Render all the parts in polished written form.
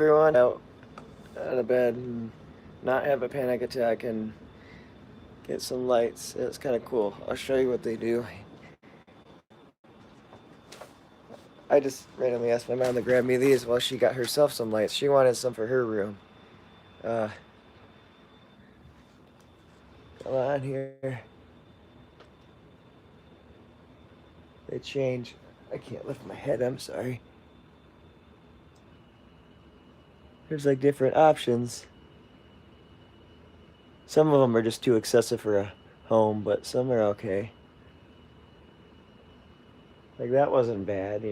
Everyone out of bed and not have a panic attack and get some lights. It's kind of cool. I'll show you what they do. I just randomly asked my mom to grab me these while she got herself some lights. She wanted some for her room. Uh, Come on here. They change. I can't lift my head. I'm sorry. There's like different options. Some of them are just too excessive for a home, but some are okay. Like that wasn't bad.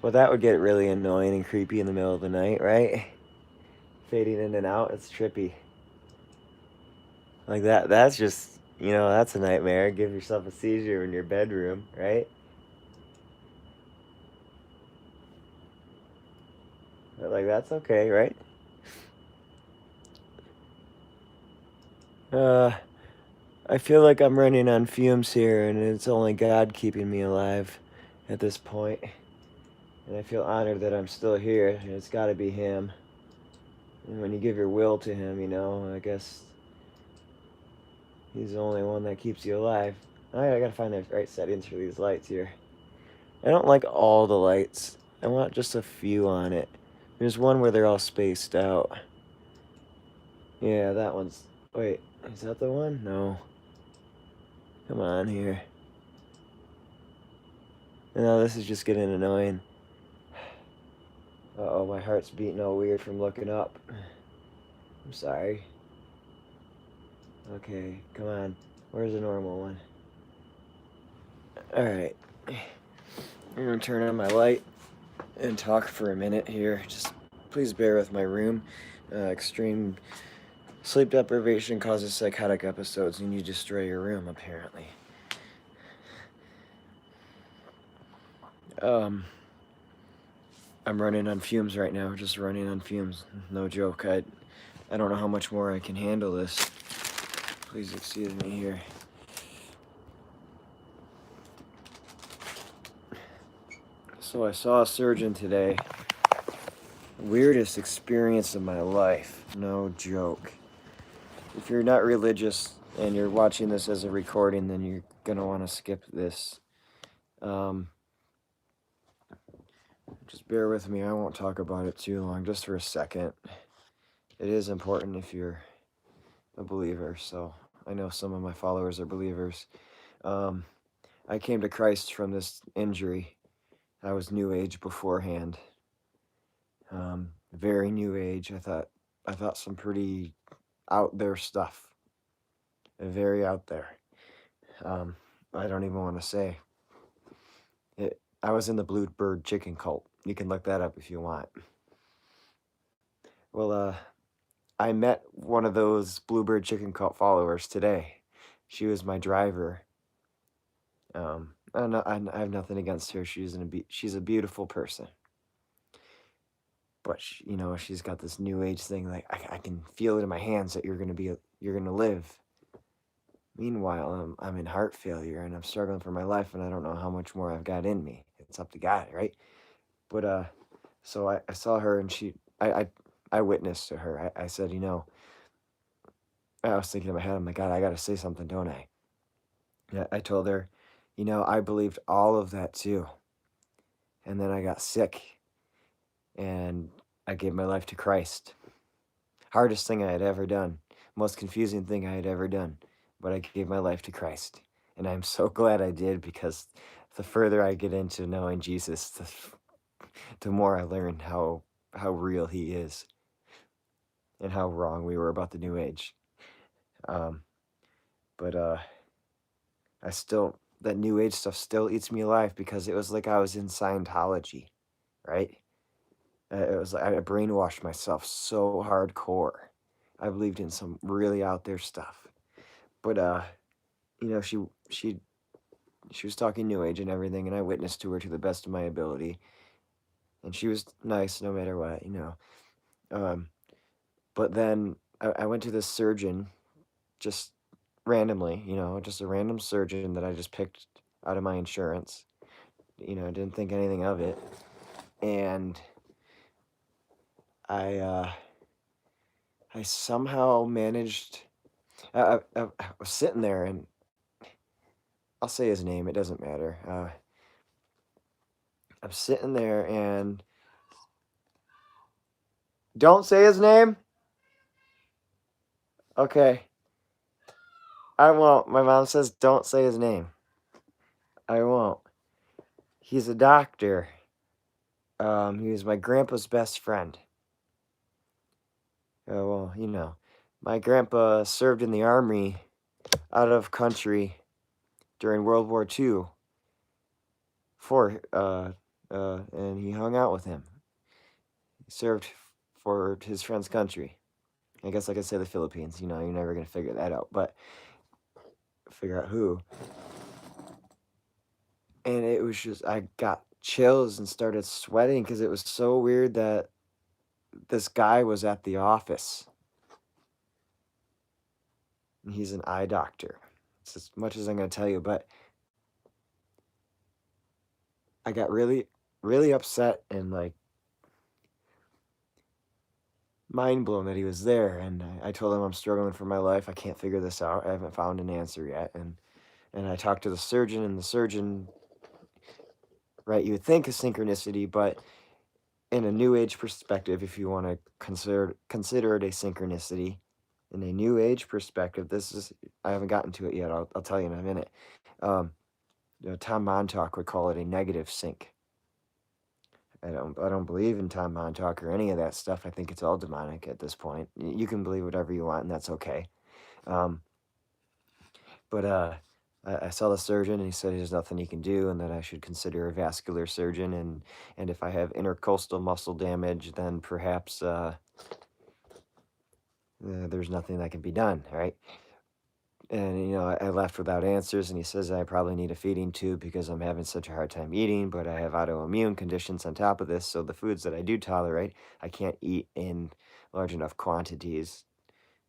Well, that would get really annoying and creepy in the middle of the night, right? Fading in and out, it's trippy. Like that's just, that's a nightmare. Give yourself a seizure in your bedroom, right? But like that's okay, right? Uh, I feel like I'm running on fumes here, and it's only God keeping me alive at this point. And I feel honored that I'm still here, and it's got to be Him. And when you give your will to Him, I guess He's the only one that keeps you alive. Alright, I gotta find the right settings for these lights here. I don't like all the lights. I want just a few on it. There's one where they're all spaced out. Yeah, that one's... Wait, is that the one? No. Come on here. No, this is just getting annoying. Uh-oh, my heart's beating all weird from looking up. I'm sorry. Okay, come on. Where's the normal one? Alright. I'm gonna turn on my light and talk for a minute here. Just please bear with my room. Extreme sleep deprivation causes psychotic episodes and you destroy your room, apparently. I'm running on fumes right now, just running on fumes. No joke. I don't know how much more I can handle this. Please excuse me here. So I saw a surgeon today. Weirdest experience of my life. No joke. If you're not religious and you're watching this as a recording, then you're gonna want to skip this. Just bear with me. I won't talk about it too long, just for a second. It is important if you're a believer, so I know some of my followers are believers. I came to Christ from this injury. I was New Age beforehand. Very New Age. I thought some pretty out there stuff. Very out there. I don't even want to say. I was in the Bluebird chicken cult. You can look that up if you want. Well, I met one of those Bluebird chicken cult followers today. She was my driver. I have nothing against her. She's a beautiful person. But she's got this New Age thing. Like I can feel it in my hands that you're gonna live. Meanwhile, I'm in heart failure and I'm struggling for my life, and I don't know how much more I've got in me. It's up to God, right? But so I saw her, and I witnessed to her. I said, I was thinking in my head, I'm like, God, I gotta say something, don't I? Yeah, I told her, I believed all of that too. And then I got sick, and I gave my life to Christ. Hardest thing I had ever done, most confusing thing I had ever done, but I gave my life to Christ. And I'm so glad I did, because the further I get into knowing Jesus, the more I learn how real He is and how wrong we were about the New Age. Um, but that New Age stuff still eats me alive, because it was like I was in Scientology, right? It was like I brainwashed myself so hardcore. I believed in some really out there stuff. But she she she was talking New Age and everything, and I witnessed to her to the best of my ability. And she was nice no matter what. Um, but then I went to this surgeon just randomly, just a random surgeon that I just picked out of my insurance. didn't think anything of it. And I somehow managed. I was sitting there, and I'll say his name. It doesn't matter. I'm sitting there, and don't say his name. Okay, I won't. My mom says don't say his name. I won't. He's a doctor. He was my grandpa's best friend. Well, my grandpa served in the army out of country during World War II and he hung out with him. He served for his friend's country. I guess I could say the Philippines. You're never gonna figure that out, but figure out who. And it was just I got chills and started sweating because it was so weird that this guy was at the office. And he's an eye doctor. It's as much as I'm gonna tell you, but I got really, really upset and like mind blown that he was there. And I told him I'm struggling for my life. I can't figure this out. I haven't found an answer yet. And I talked to the surgeon, and the surgeon, right, you would think a synchronicity, but in a new age perspective, if you want to consider it a synchronicity, in a new age perspective, I haven't gotten to it yet. I'll tell you in a minute. Tom Montauk would call it a negative sync. I don't believe in Tom Montauk or any of that stuff. I think it's all demonic at this point. You can believe whatever you want, and that's okay. But I saw the surgeon, and he said there's nothing he can do, and that I should consider a vascular surgeon, and if I have intercostal muscle damage, then perhaps there's nothing that can be done, right? And I left without answers, and he says I probably need a feeding tube because I'm having such a hard time eating, but I have autoimmune conditions on top of this, so the foods that I do tolerate, I can't eat in large enough quantities.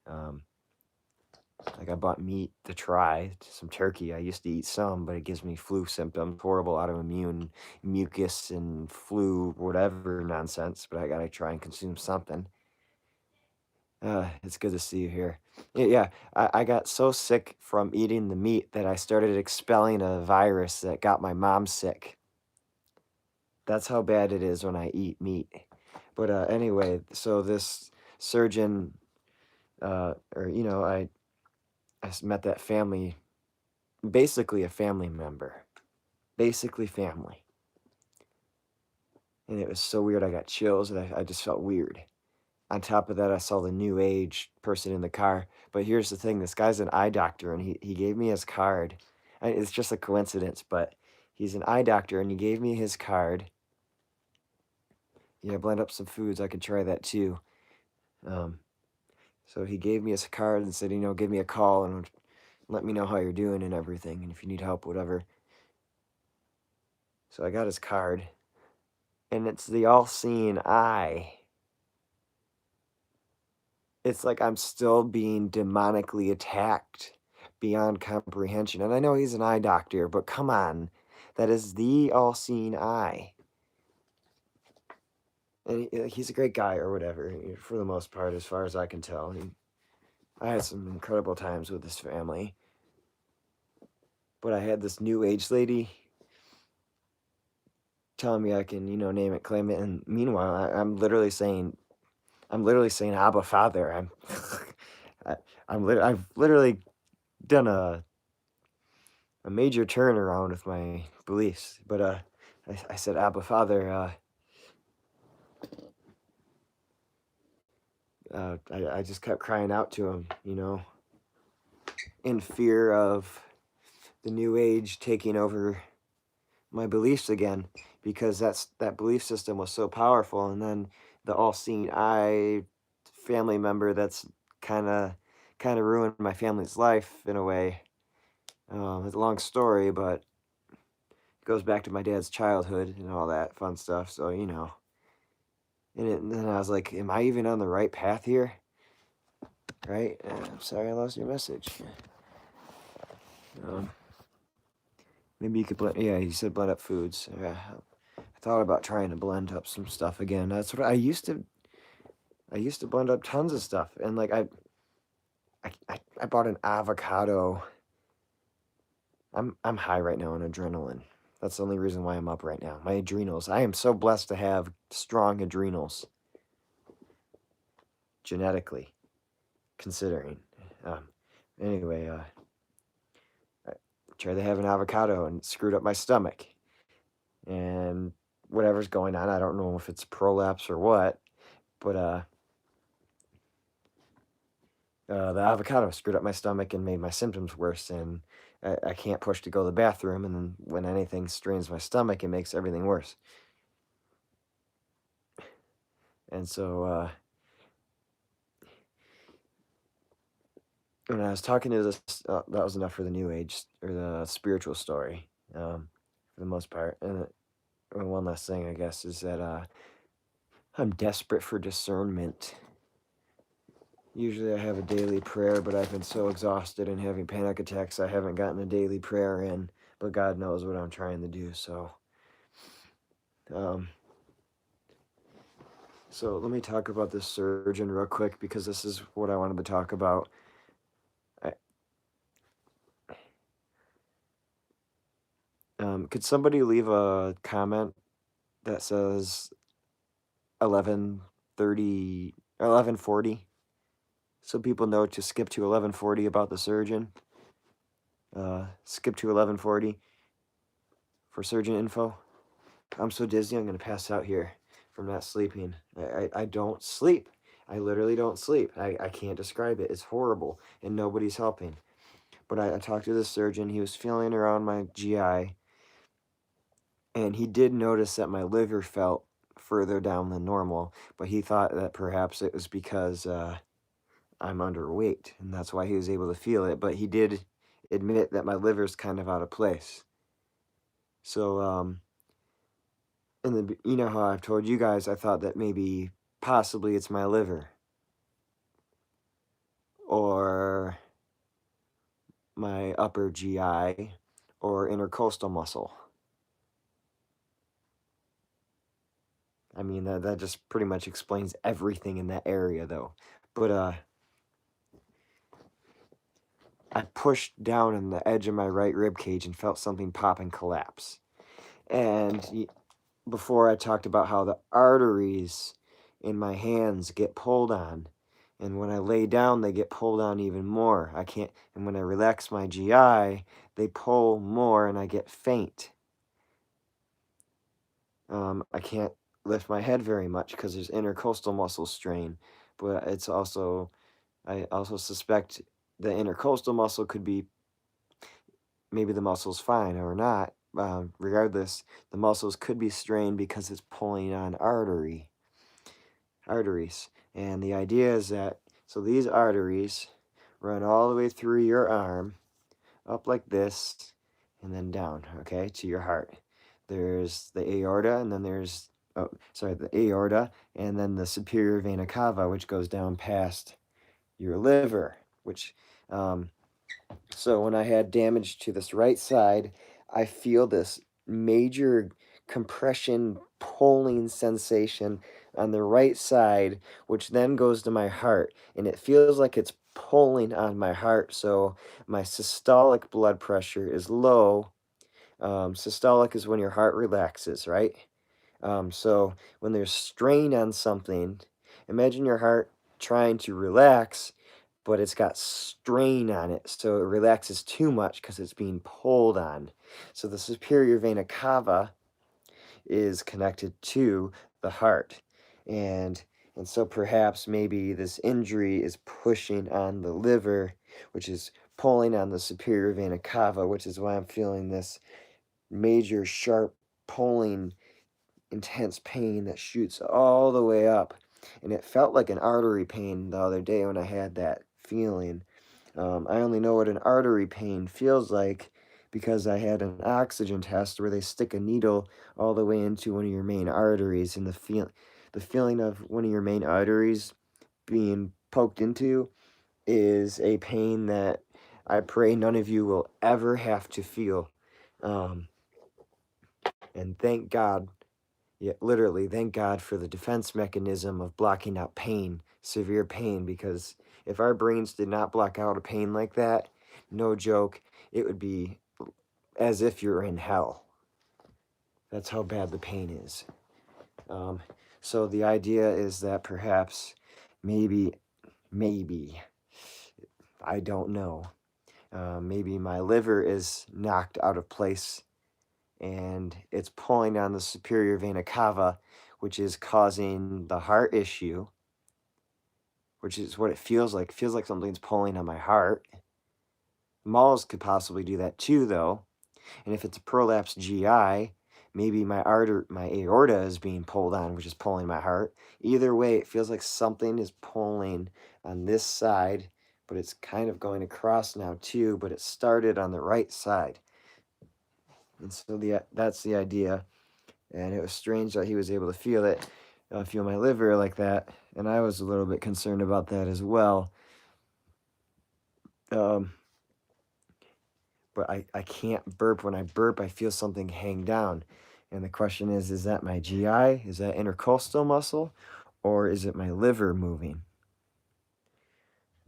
Like I bought meat to try, some turkey. I used to eat some, but it gives me flu symptoms, horrible autoimmune mucus and flu, whatever nonsense. But I gotta try and consume something. It's good to see you here. Yeah, I got so sick from eating the meat that I started expelling a virus that got my mom sick. That's how bad it is when I eat meat. But anyway, so this surgeon, I met that family, basically a family member, basically family. And it was so weird. I got chills, and I just felt weird. On top of that, I saw the new age person in the car. But here's the thing, this guy's an eye doctor, and he gave me his card. It's just a coincidence, but he's an eye doctor, and he gave me his card. Yeah, blend up some foods. I could try that too. So he gave me his card and said, give me a call and let me know how you're doing and everything, and if you need help, whatever. So I got his card, and it's the all-seeing eye. It's like I'm still being demonically attacked beyond comprehension. And I know he's an eye doctor, but come on, that is the all-seeing eye. And he's a great guy or whatever, for the most part, as far as I can tell. I had some incredible times with his family. But I had this new age lady telling me I can, name it, claim it. And meanwhile, I'm literally saying Abba Father. I've literally done a major turnaround with my beliefs. But I said, Abba Father, I just kept crying out to him, in fear of the new age taking over my beliefs again, because that belief system was so powerful. And then the all-seeing eye family member that's kind of ruined my family's life in a way. It's a long story, but it goes back to my dad's childhood and all that fun stuff. So, and then I was like, am I even on the right path here? Right? I'm sorry I lost your message. Maybe you could blend. Yeah, you said blend up foods. Yeah, I thought about trying to blend up some stuff again. That's what I used to. I used to blend up tons of stuff, and like I bought an avocado. I'm high right now on adrenaline. That's the only reason why I'm up right now. My adrenals. I am so blessed to have strong adrenals, genetically, considering. Um, anyway, I tried to have an avocado and it screwed up my stomach. And whatever's going on, I don't know if it's prolapse or what, but the avocado screwed up my stomach and made my symptoms worse. And I can't push to go to the bathroom. And then when anything strains my stomach, it makes everything worse. And so when I was talking to this, that was enough for the New Age or the spiritual story, for the most part. And one last thing, I guess, is that I'm desperate for discernment. Usually I have a daily prayer, but I've been so exhausted and having panic attacks, I haven't gotten a daily prayer in. But God knows what I'm trying to do. Um, so let me talk about this surgeon real quick because this is what I wanted to talk about. Could somebody leave a comment that says 11:30, 11:40, so people know to skip to 11:40 about the surgeon? Skip to 11:40 for surgeon info. I'm so dizzy, I'm gonna pass out here from not sleeping. I don't sleep. I literally don't sleep. I can't describe it. It's horrible, and nobody's helping. But I talked to the surgeon. He was feeling around my GI, and he did notice that my liver felt further down than normal, but he thought that perhaps it was because I'm underweight, and that's why he was able to feel it. But he did admit that my liver's kind of out of place. So, and then you know how I've told you guys, I thought that maybe possibly it's my liver or my upper GI or intercostal muscle. I mean, that just pretty much explains everything in that area, though. But I pushed down on the edge of my right rib cage and felt something pop and collapse. And before I talked about how the arteries in my hands get pulled on. And when I lay down, they get pulled on even more. I can't, and when I relax my GI, they pull more and I get faint. I can't lift my head very much because there's intercostal muscle strain. But it's also, I also suspect the intercostal muscle could be, maybe the muscle's fine or not. Regardless, the muscles could be strained because it's pulling on arteries. And the idea is that, so these arteries run all the way through your arm, up like this, and then down, okay, to your heart. There's the aorta, and then there's, the aorta, and then the superior vena cava, which goes down past your liver, which, so when I had damage to this right side, I feel this major compression pulling sensation on the right side, which then goes to my heart. And it feels like it's pulling on my heart. So my systolic blood pressure is low. Systolic is when your heart relaxes, right? So when there's strain on something, imagine your heart trying to relax, but it's got strain on it, so it relaxes too much because it's being pulled on. So the superior vena cava is connected to the heart, and so perhaps maybe this injury is pushing on the liver, which is pulling on the superior vena cava, which is why I'm feeling this major sharp pulling intense pain that shoots all the way up. And it felt like an artery pain the other day when I had that feeling. I only know what an artery pain feels like because I had an oxygen test where they stick a needle all the way into one of your main arteries, and the feeling of one of your main arteries being poked into is a pain that I pray none of you will ever have to feel. Um, and thank God, yeah, literally, thank God for the defense mechanism of blocking out pain, severe pain, because if our brains did not block out a pain like that, no joke, it would be as if you're in hell. That's how bad the pain is. Um, so the idea is that perhaps, maybe, I don't know, maybe my liver is knocked out of place and it's pulling on the superior vena cava, which is causing the heart issue, which is what it feels like. It feels like something's pulling on my heart. Malls could possibly do that too, though. And if it's a prolapsed GI, maybe my aorta is being pulled on, which is pulling my heart. Either way, it feels like something is pulling on this side, but it's kind of going across now too, but it started on the right side. And so that's the idea. And it was strange that he was able to feel my liver like that. And I was a little bit concerned about that as well. Um, but I can't burp. When I burp, I feel something hang down. And the question is that my GI? Is that intercostal muscle? Or is it my liver moving?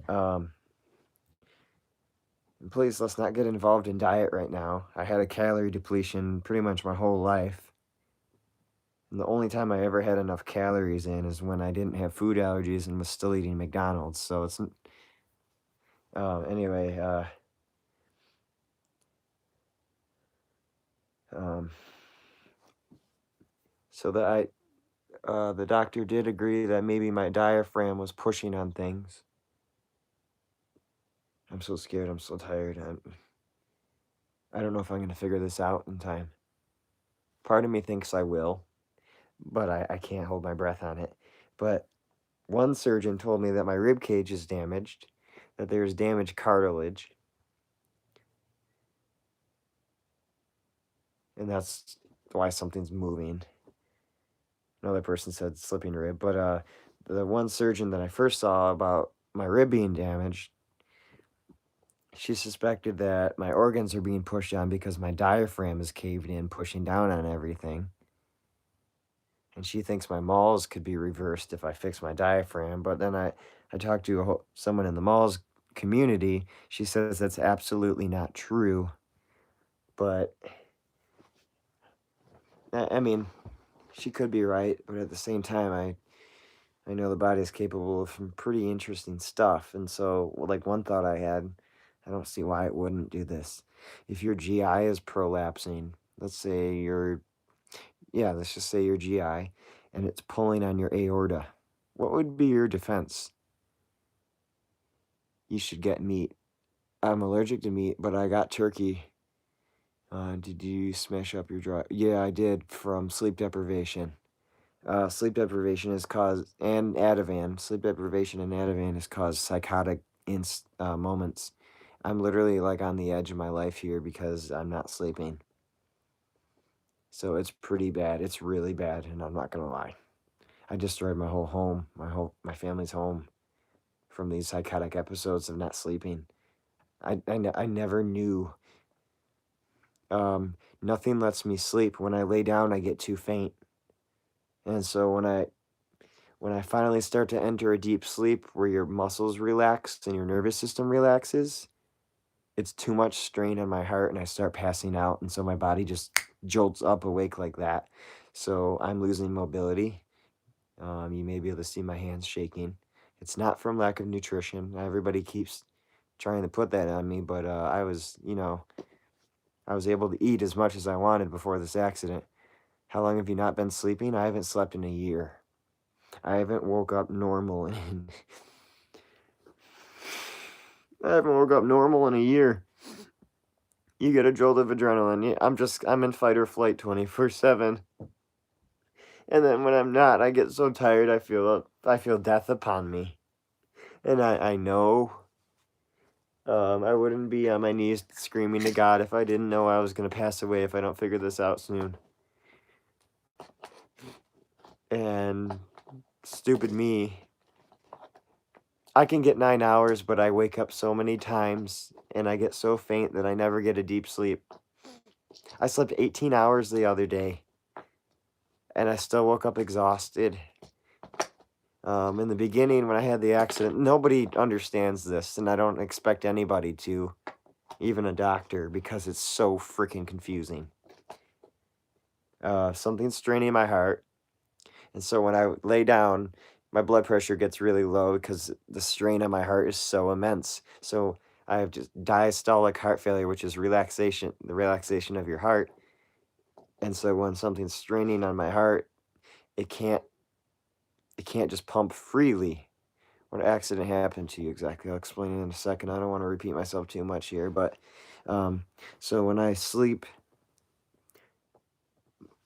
And please, let's not get involved in diet right now. I had a calorie depletion pretty much my whole life. And the only time I ever had enough calories in is when I didn't have food allergies and was still eating McDonald's. So it's anyway, um, so the doctor did agree that maybe my diaphragm was pushing on things. I'm so scared. I'm so tired. I don't know if I'm going to figure this out in time. Part of me thinks I will, but I can't hold my breath on it. But one surgeon told me that my rib cage is damaged, that there's damaged cartilage, and that's why something's moving. Another person said slipping rib, but the one surgeon that I first saw about my rib being damaged, she suspected that my organs are being pushed on because my diaphragm is caved in, pushing down on everything. And she thinks my malls could be reversed if I fix my diaphragm. But then I talked to someone in the malls community. She says that's absolutely not true. But I mean, she could be right. But at the same time, I know the body is capable of some pretty interesting stuff. And so, like, one thought I had, I don't see why it wouldn't do this. If your GI is prolapsing, let's just say your GI, and it's pulling on your aorta, what would be your defense? You should get meat. I'm allergic to meat, but I got turkey. Did you smash up your dry? Yeah, I did, from sleep deprivation. Sleep deprivation has caused, and Ativan, sleep deprivation and Ativan has caused psychotic moments. I'm literally like on the edge of my life here because I'm not sleeping. So it's pretty bad. It's really bad, and I'm not gonna lie. I destroyed my whole home, my family's home, from these psychotic episodes of not sleeping. I never knew. Nothing lets me sleep. When I lay down, I get too faint. And so when I finally start to enter a deep sleep where your muscles relax and your nervous system relaxes, it's too much strain on my heart and I start passing out. And so my body just jolts up awake like that. So I'm losing mobility. You may be able to see my hands shaking. It's not from lack of nutrition. Everybody keeps trying to put that on me, but I was able to eat as much as I wanted before this accident. How long have you not been sleeping? I haven't slept in a year. I haven't woke up normal in I haven't woke up normal in a year. You get a jolt of adrenaline. Yeah, I'm in fight or flight 24/7. And then when I'm not, I get so tired I feel death upon me. And I know I wouldn't be on my knees screaming to God if I didn't know I was gonna pass away if I don't figure this out soon. And stupid me, I can get 9 hours, but I wake up so many times and I get so faint that I never get a deep sleep. I slept 18 hours the other day, and I still woke up exhausted. In the beginning, when I had the accident, nobody understands this, and I don't expect anybody to, even a doctor, because it's so freaking confusing. Something's straining my heart, and so when I lay down, my blood pressure gets really low because the strain on my heart is so immense. So I have just diastolic heart failure, which is relaxation, the relaxation of your heart. And so when something's straining on my heart, it can't it can't just pump freely. What accident happened to you exactly? I'll explain it in a second. I don't want to repeat myself too much here, but um, so when I sleep,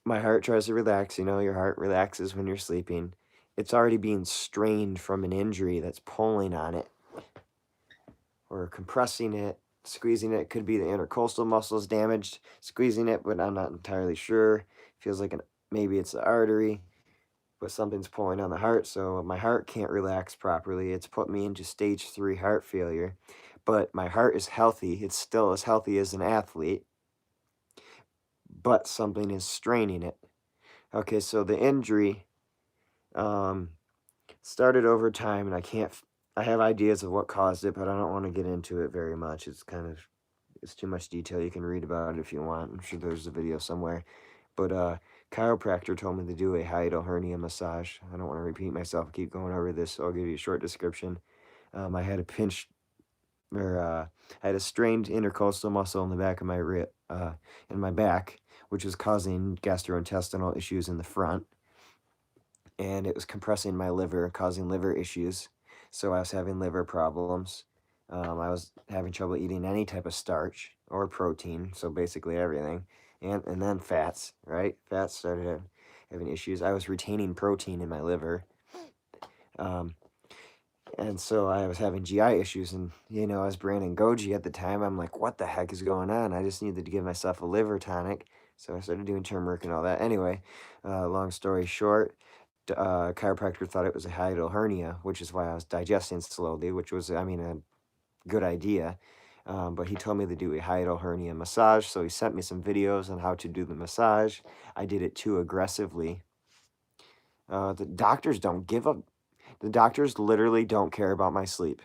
my heart tries to relax. You know, your heart relaxes when you're sleeping. It's already being strained from an injury that's pulling on it or compressing it, squeezing it. Could be the intercostal muscles damaged, squeezing it, but I'm not entirely sure. Feels like maybe it's the artery, but something's pulling on the heart, so my heart can't relax properly. It's put me into stage 3 heart failure, but my heart is healthy. It's still as healthy as an athlete, but something is straining it. Okay, so the injury um, started over time, and I have ideas of what caused it, but I don't want to get into it very much. It's too much detail. You can read about it if you want. I'm sure there's a video somewhere. But chiropractor told me to do a hiatal hernia massage. I don't want to repeat myself, keep going over this, so I'll give you a short description. I had a I had a strained intercostal muscle in the back of my in my back, which was causing gastrointestinal issues in the front, and it was compressing my liver, causing liver issues. So I was having liver problems. I was having trouble eating any type of starch or protein, so basically everything, and then fats, right? Fats started having issues. I was retaining protein in my liver, um, and so I was having GI issues. And I was Brandon Goji at the time. I'm like, what the heck is going on? I just needed to give myself a liver tonic, so I started doing turmeric and all that. Anyway, long story short. Chiropractor thought it was a hiatal hernia, which is why I was digesting slowly, which was, I mean, a good idea. But he told me to do a hiatal hernia massage, so he sent me some videos on how to do the massage. I did it too aggressively. The doctors don't give up. The doctors literally don't care about my sleep.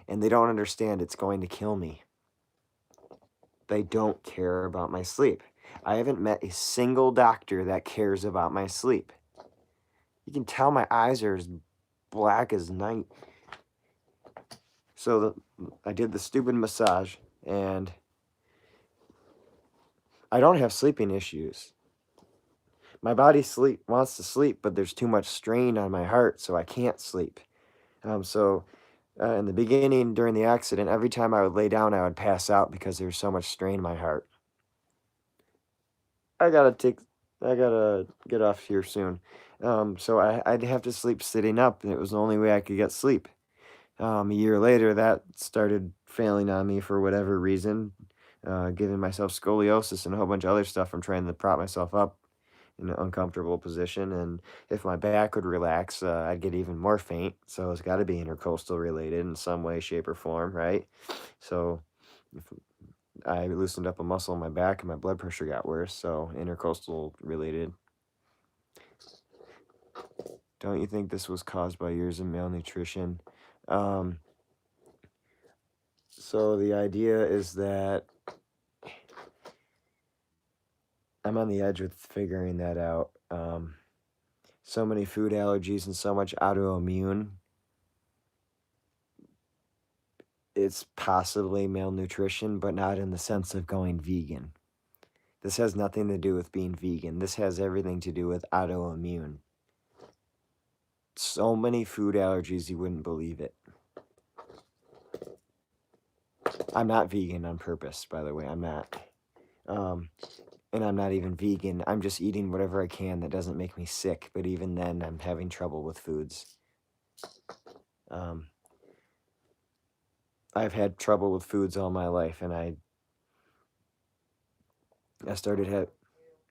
And they don't understand it's going to kill me. They don't care about my sleep. I haven't met a single doctor that cares about my sleep. You can tell my eyes are as black as night. So I did the stupid massage, and I don't have sleeping issues. My body wants to sleep, but there's too much strain on my heart, so I can't sleep. In the beginning, during the accident, every time I would lay down, I would pass out because there was so much strain in my heart. I gotta get off here soon. So I'd have to sleep sitting up, and it was the only way I could get sleep. A year later, that started failing on me for whatever reason, giving myself scoliosis and a whole bunch of other stuff from trying to prop myself up in an uncomfortable position. And if my back would relax, I'd get even more faint. So it's got to be intercostal related in some way, shape, or form, right? So if I loosened up a muscle in my back and my blood pressure got worse, so intercostal related. Don't you think this was caused by years of malnutrition? So the idea is that I'm on the edge with figuring that out. So many food allergies and so much autoimmune. It's possibly malnutrition, but not in the sense of going vegan. This has nothing to do with being vegan. This has everything to do with autoimmune. So many food allergies, you wouldn't believe it. I'm not vegan on purpose, by the way. I'm not. And I'm not even vegan. I'm just eating whatever I can that doesn't make me sick. But even then, I'm having trouble with foods. I've had trouble with foods all my life, and I started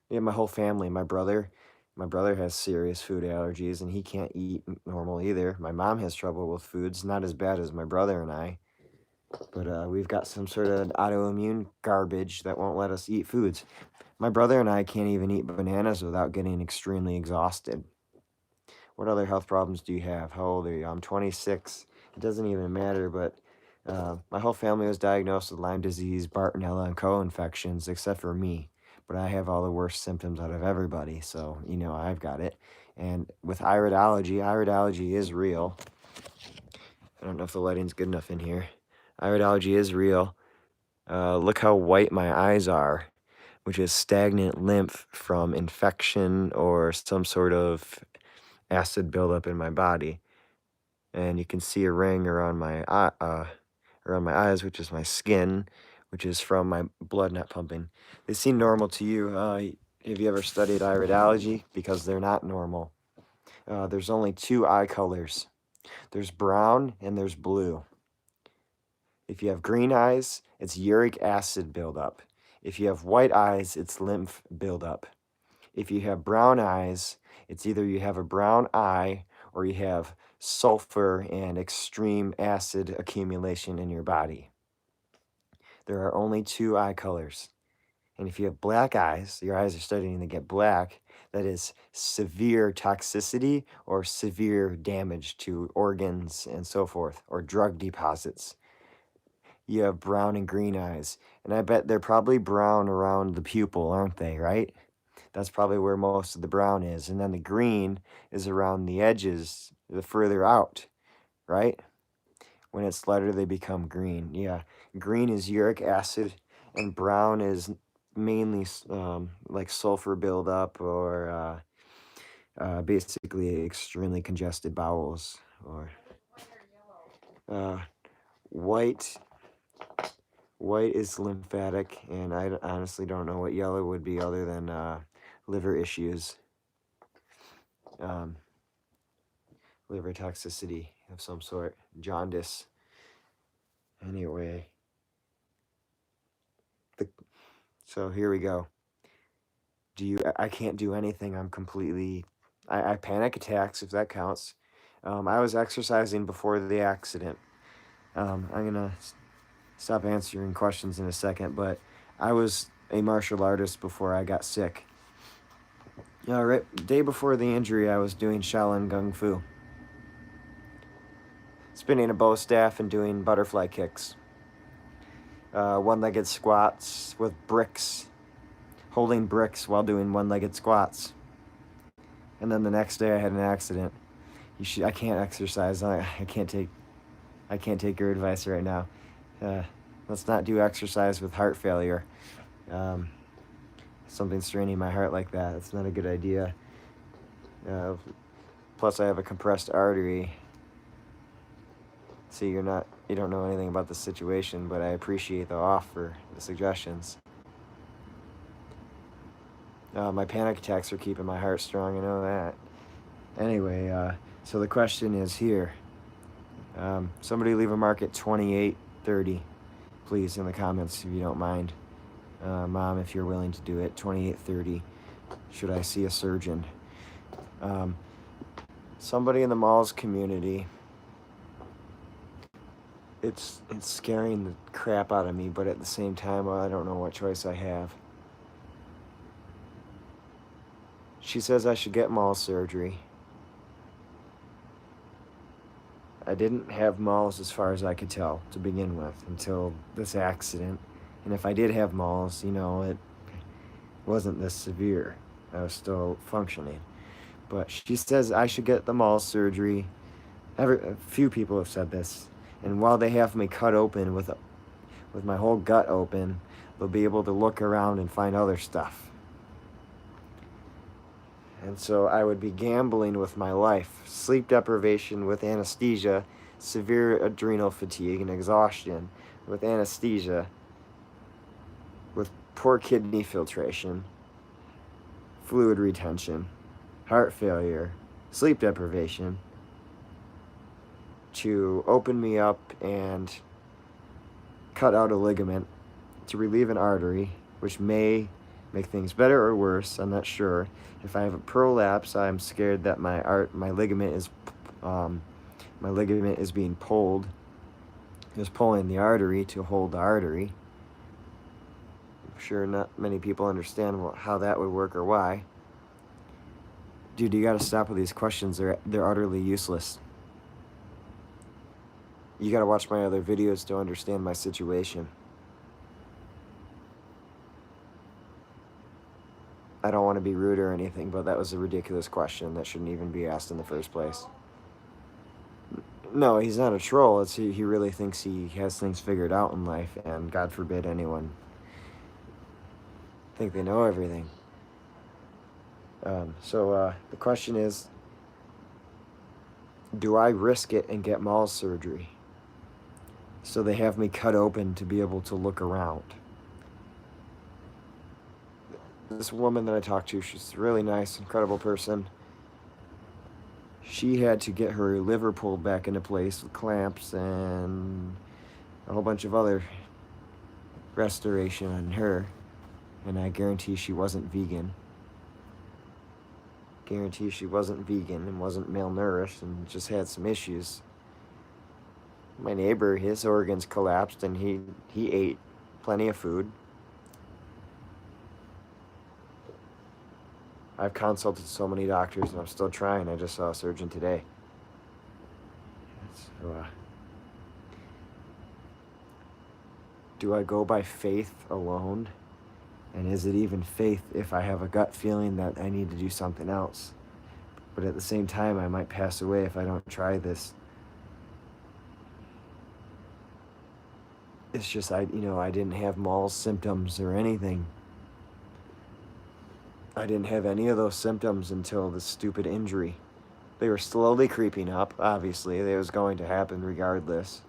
my whole family. My brother has serious food allergies, and he can't eat normal either. My mom has trouble with foods, not as bad as my brother and I. But we've got some sort of autoimmune garbage that won't let us eat foods. My brother and I can't even eat bananas without getting extremely exhausted. What other health problems do you have? How old are you? I'm 26. It doesn't even matter, but my whole family was diagnosed with Lyme disease, Bartonella, and co-infections, except for me. But I have all the worst symptoms out of everybody, so I've got it. And with iridology is real. I don't know if the lighting's good enough in here. Iridology is real. Look how white my eyes are, which is stagnant lymph from infection or some sort of acid buildup in my body. And you can see a ring around my eyes, which is my skin, which is from my blood not pumping. They seem normal to you. Have you ever studied iridology? Because they're not normal. There's only two eye colors. There's brown and there's blue. If you have green eyes, it's uric acid buildup. If you have white eyes, it's lymph buildup. If you have brown eyes, it's either you have a brown eye or you have sulfur and extreme acid accumulation in your body. There are only two eye colors. And if you have black eyes, your eyes are starting to get black, that is severe toxicity or severe damage to organs and so forth, or drug deposits. You have brown and green eyes, and I bet they're probably brown around the pupil, aren't they, right? That's probably where most of the brown is. And then the green is around the edges, the further out, right? When it's lighter, they become green. Yeah, green is uric acid, and brown is mainly like sulfur buildup or basically extremely congested bowels. Or uh, white. White is lymphatic, and I honestly don't know what yellow would be other than liver issues, um, liver toxicity of some sort, jaundice. Anyway, so here we go. I can't do anything. I'm completely, I panic attacks, if that counts. I was exercising before the accident. I'm gonna stop answering questions in a second, but I was a martial artist before I got sick. Right, day before the injury, I was doing Shaolin Kung Fu, spinning a bow staff and doing butterfly kicks, one-legged squats with bricks, holding bricks while doing one-legged squats. And then the next day, I had an accident. I can't exercise. I can't take your advice right now. Let's not do exercise with heart failure. Something straining my heart like that. It's not a good idea. Plus, I have a compressed artery. See, you don't know anything about the situation, but I appreciate the offer, the suggestions. My panic attacks are keeping my heart strong, I know that. Anyway, so the question is here. Somebody leave a mark at 28:30, please, in the comments if you don't mind. Mom, if you're willing to do it, 28:30. Should I see a surgeon? Somebody in the malls community. It's scaring the crap out of me, but at the same time, I don't know what choice I have. She says I should get mall surgery. I didn't have malls as far as I could tell to begin with until this accident. And if I did have malls, it wasn't this severe. I was still functioning. But she says I should get the mall surgery. A few people have said this. And while they have me cut open with my whole gut open, they'll be able to look around and find other stuff. And so I would be gambling with my life. Sleep deprivation with anesthesia, severe adrenal fatigue and exhaustion with anesthesia, with poor kidney filtration, fluid retention, heart failure, sleep deprivation, to open me up and cut out a ligament to relieve an artery, which may make things better or worse. I'm not sure. If I have a prolapse, I'm scared that my ligament is being pulled, was pulling the artery to hold the artery. I'm sure not many people understand how that would work or why. Dude, you gotta stop with these questions. They're utterly useless. You gotta watch my other videos to understand my situation. I don't want to be rude or anything, but that was a ridiculous question that shouldn't even be asked in the first place. No, he's not a troll. He really thinks he has things figured out in life, and God forbid anyone think they know everything. The question is, do I risk it and get Malls surgery? So they have me cut open to be able to look around. This woman that I talked to, she's a really nice, incredible person. She had to get her liver pulled back into place with clamps and a whole bunch of other restoration on her. And I guarantee she wasn't vegan. Guarantee she wasn't vegan and wasn't malnourished and just had some issues. My neighbor, his organs collapsed and he ate plenty of food. I've consulted so many doctors and I'm still trying. I just saw a surgeon today. So, do I go by faith alone? And is it even faith if I have a gut feeling that I need to do something else? But at the same time, I might pass away if I don't try this. It's just, I didn't have Malls symptoms or anything. I didn't have any of those symptoms until the stupid injury. They were slowly creeping up, obviously. It was going to happen regardless.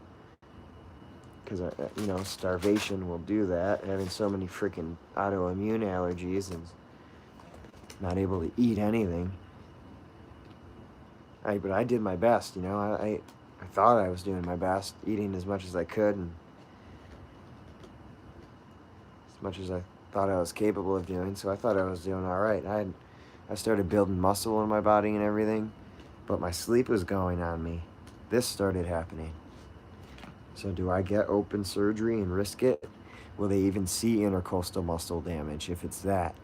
Because, starvation will do that. Having so many freaking autoimmune allergies and not able to eat anything. But I did my best, I thought I was doing my best, eating as much as I could and as much as I thought I was capable of doing, so I thought I was doing all right. I started building muscle in my body and everything, but my sleep was going on me. This started happening. So do I get open surgery and risk it? Will they even see intercostal muscle damage if it's that?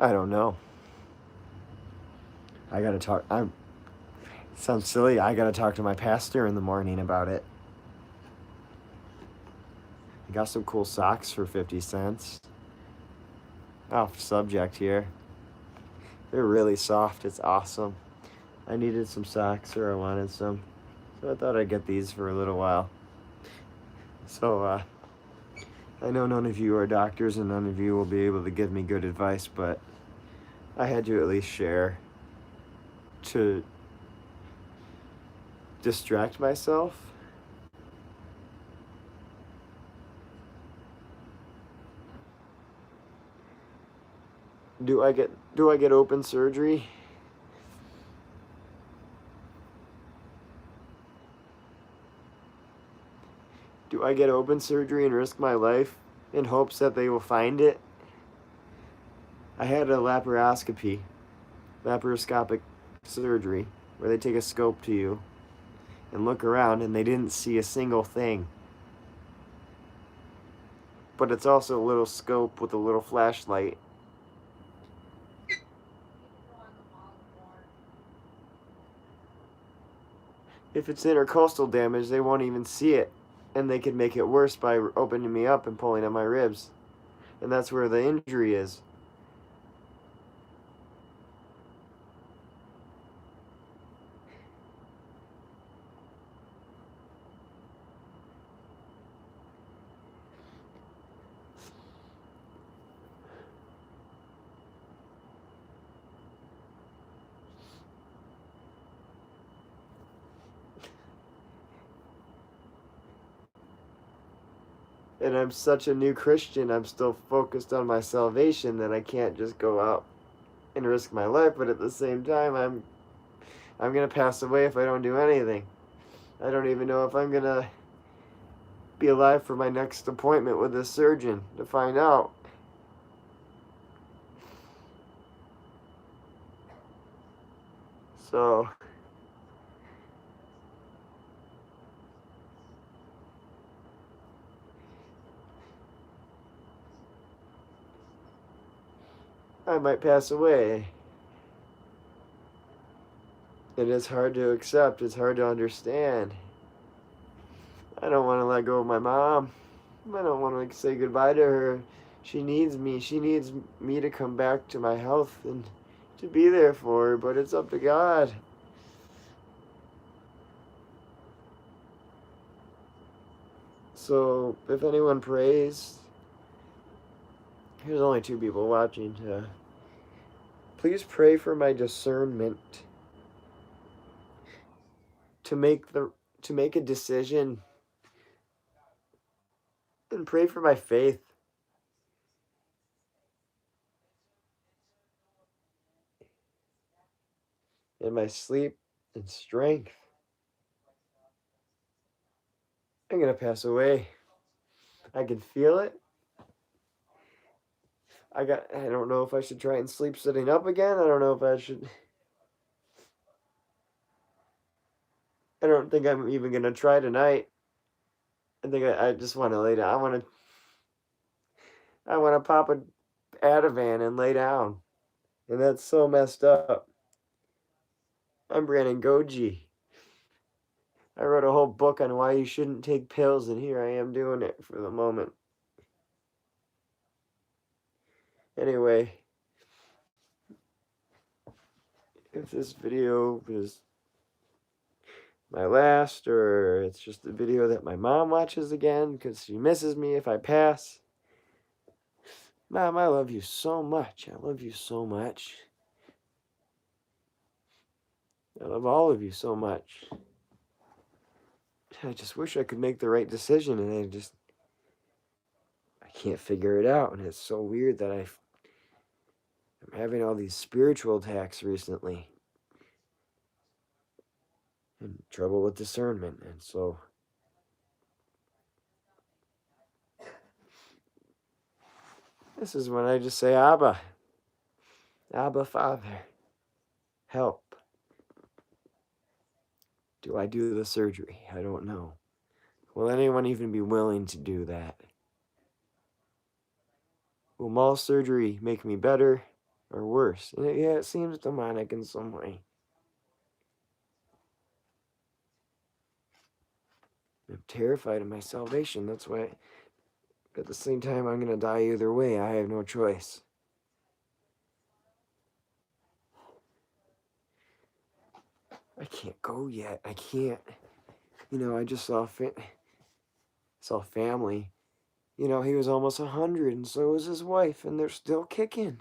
I don't know. I gotta talk. Sounds silly. I gotta talk to my pastor in the morning about it. I got some cool socks for 50 cents. Off subject here. They're really soft. It's awesome. I needed some socks, or I wanted some. So I thought I'd get these for a little while. So, I know none of you are doctors and none of you will be able to give me good advice, but I had to at least share to distract myself. Do I get open surgery? Do I get open surgery and risk my life in hopes that they will find it? I had a laparoscopy, laparoscopic surgery, where they take a scope to you and look around and they didn't see a single thing. But it's also a little scope with a little flashlight. If it's intercostal damage, they won't even see it. And they could make it worse by opening me up and pulling at my ribs. And that's where the injury is. And I'm such a new Christian, I'm still focused on my salvation that I can't just go out and risk my life, but at the same time, I'm going to pass away if I don't do anything. I don't even know if I'm going to be alive for my next appointment with a surgeon to find out. So I might pass away. And it's hard to accept. It's hard to understand. I don't want to let go of my mom. I don't want to say goodbye to her. She needs me. She needs me to come back to my health and to be there for her, but it's up to God. So, if anyone prays, there's only 2 people watching. Please pray for my discernment to make a decision, and pray for my faith and my sleep and strength. I'm gonna pass away. I can feel it. I don't know if I should try and sleep sitting up again. I don't know if I should. I don't think I'm even gonna try tonight. I think I just want to lay down. I want to pop a Ativan and lay down, and that's so messed up. I'm Brandon Goji. I wrote a whole book on why you shouldn't take pills, and here I am doing it for the moment. Anyway, if this video is my last, or it's just a video that my mom watches again because she misses me if I pass. Mom, I love you so much. I love you so much. I love all of you so much. I just wish I could make the right decision, and I can't figure it out. And it's so weird that I'm having all these spiritual attacks recently, and trouble with discernment. And so this is when I just say, Abba, Father, help. Do I do the surgery? I don't know. Will anyone even be willing to do that? Will mall surgery make me better or worse? And yeah, it seems demonic in some way. I'm terrified of my salvation. That's why, at the same time, I'm going to die either way. I have no choice. I can't go yet. I can't. I just saw family. He was almost 100, and so was his wife, and they're still kicking.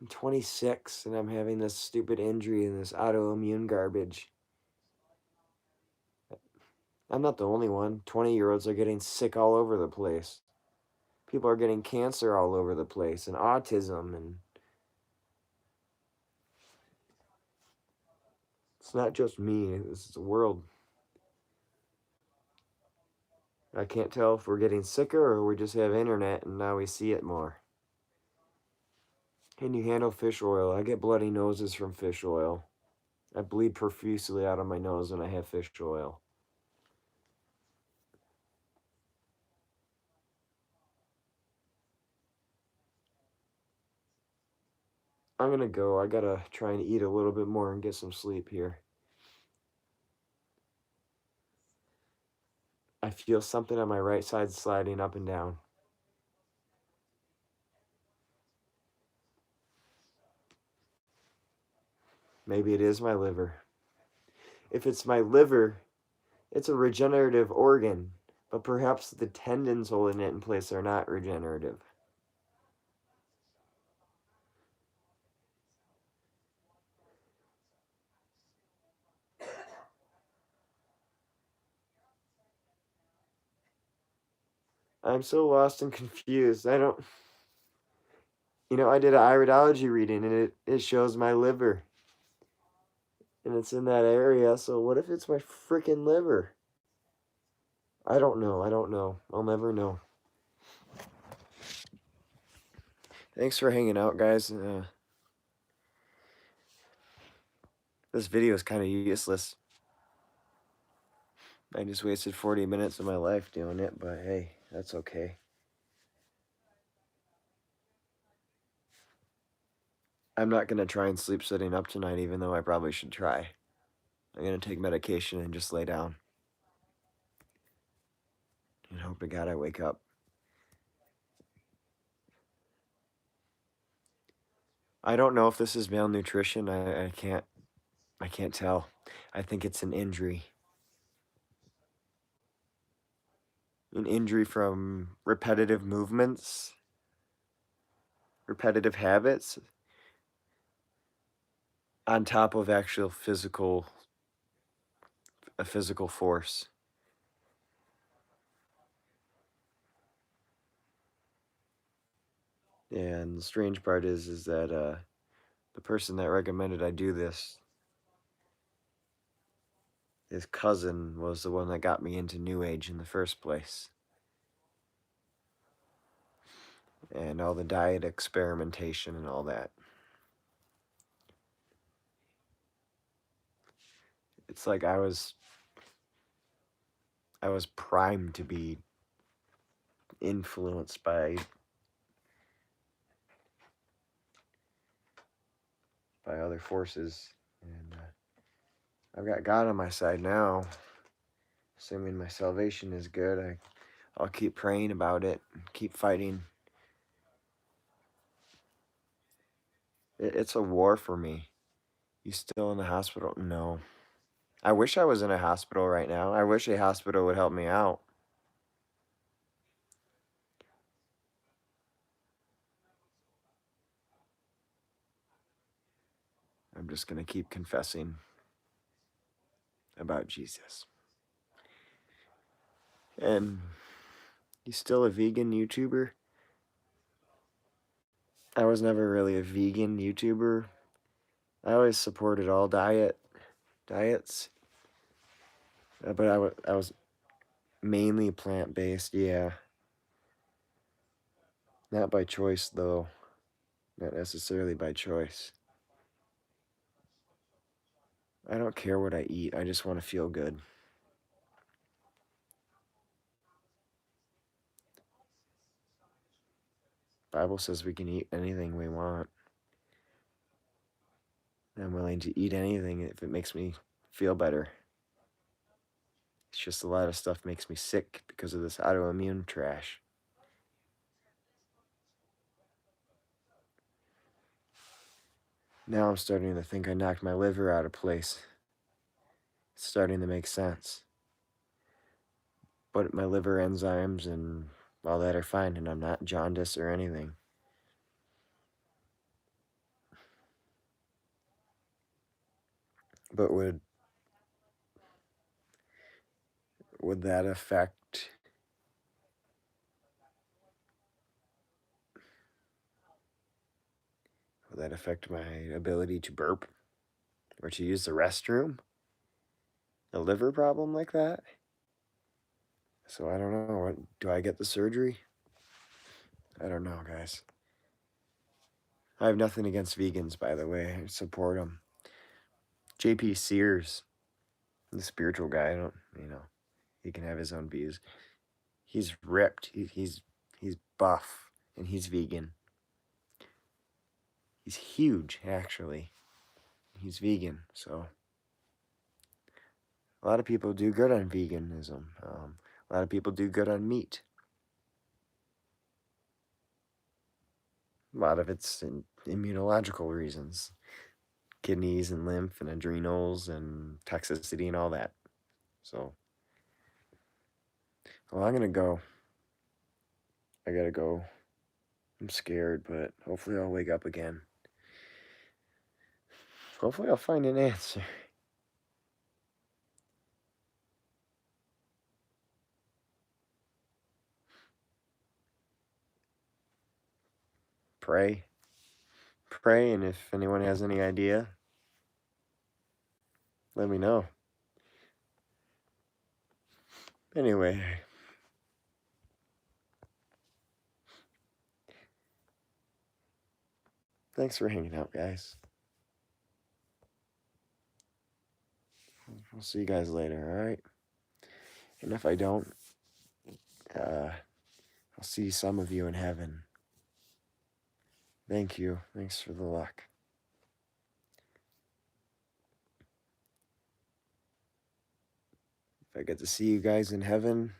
I'm 26, and I'm having this stupid injury and this autoimmune garbage. I'm not the only one. 20-year-olds are getting sick all over the place. People are getting cancer all over the place, and autism, and it's not just me. This is the world. I can't tell if we're getting sicker or we just have internet and now we see it more. Can you handle fish oil? I get bloody noses from fish oil. I bleed profusely out of my nose when I have fish oil. I'm gonna go. I gotta try and eat a little bit more and get some sleep here. I feel something on my right side sliding up and down. Maybe it is my liver. If it's my liver, it's a regenerative organ, but perhaps the tendons holding it in place are not regenerative. I'm so lost and confused. I did an iridology reading and it shows my liver. And it's in that area, so what if it's my freaking liver? I don't know. I'll never know. Thanks for hanging out, guys. This video is kind of useless. I just wasted 40 minutes of my life doing it, but hey, that's okay. I'm not going to try and sleep sitting up tonight, even though I probably should try. I'm going to take medication and just lay down. And hope to God I wake up. I don't know if this is malnutrition. I can't tell. I think it's an injury. An injury from repetitive movements, repetitive habits, on top of actual a physical force. And the strange part is that the person that recommended I do this, his cousin was the one that got me into New Age in the first place. And all the diet experimentation and all that. It's like I was primed to be influenced by other forces, and I've got God on my side now. Assuming my salvation is good, I'll keep praying about it, keep fighting. It's a war for me. You still in the hospital? No. I wish I was in a hospital right now. I wish a hospital would help me out. I'm just going to keep confessing about Jesus. And you still a vegan YouTuber? I was never really a vegan YouTuber. I always supported all diets, but I was mainly plant-based, yeah. Not by choice, though. Not necessarily by choice. I don't care what I eat. I just want to feel good. Bible says we can eat anything we want. I'm willing to eat anything if it makes me feel better. It's just a lot of stuff makes me sick because of this autoimmune trash. Now I'm starting to think I knocked my liver out of place. It's starting to make sense. But my liver enzymes and all that are fine, and I'm not jaundice or anything. But would that affect my ability to burp or to use the restroom? A liver problem like that? So I don't know. Do I get the surgery? I don't know, guys. I have nothing against vegans, by the way. I support them. JP Sears, the spiritual guy, he can have his own views. He's ripped. He's buff, and he's vegan. He's huge, actually. He's vegan, so a lot of people do good on veganism. A lot of people do good on meat. A lot of it's in immunological reasons. Kidneys and lymph and adrenals and toxicity and all that. So, well, I'm gonna go. I gotta go. I'm scared, but hopefully I'll wake up again. Hopefully I'll find an answer. Pray. Pray, and if anyone has any idea, let me know. Anyway. Thanks for hanging out, guys. I'll see you guys later, all right? And if I don't, I'll see some of you in heaven. Thank you. Thanks for the luck. If I get to see you guys in heaven,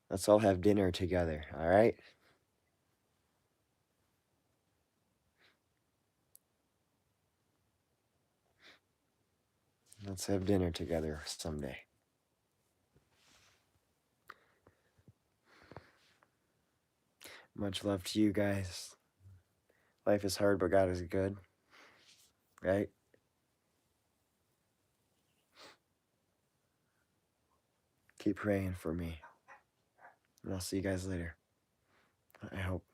let's all have dinner together, all right? Let's have dinner together someday. Much love to you guys. Life is hard, but God is good, right? Keep praying for me. And I'll see you guys later. I hope.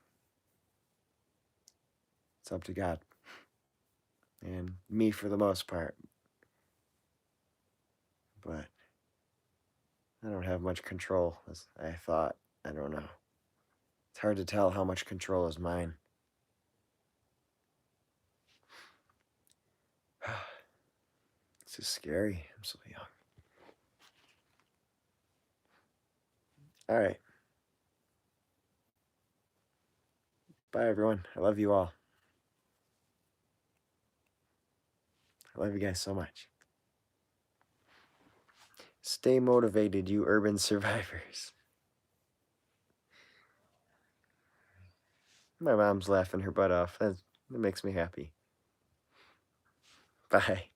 It's up to God. And me for the most part. But I don't have much control, as I thought. I don't know. It's hard to tell how much control is mine. This is scary. I'm so young. All right. Bye, everyone. I love you all. I love you guys so much. Stay motivated, you urban survivors. My mom's laughing her butt off. That makes me happy. Bye.